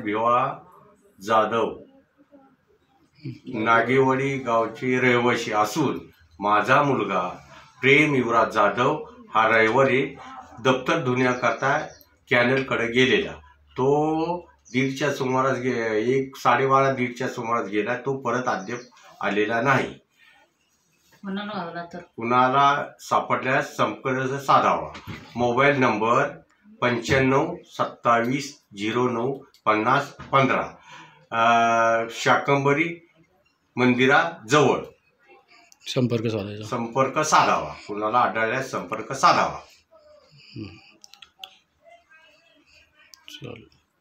भिवा जाधव नागेवाडी गावचे रहिवासी असून माझा मुलगा प्रेम युवराज जाधव हा रविवारी दप्तर धुण्याकरता कॅनलकडे गेलेला। तो 1:30च्या सुमारास 1:12-1:30च्या सुमारास गेला। तो परत अद्याप आलेला नाही। कुणाला सापडल्यास संपर्क साधावा। मोबाईल नंबर 9527095015 शाकंभरी मंदिराजवळ संपर्क साधावा। कुणाला आढळल्यास संपर्क साधावा।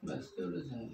बस तेवढंच आहे।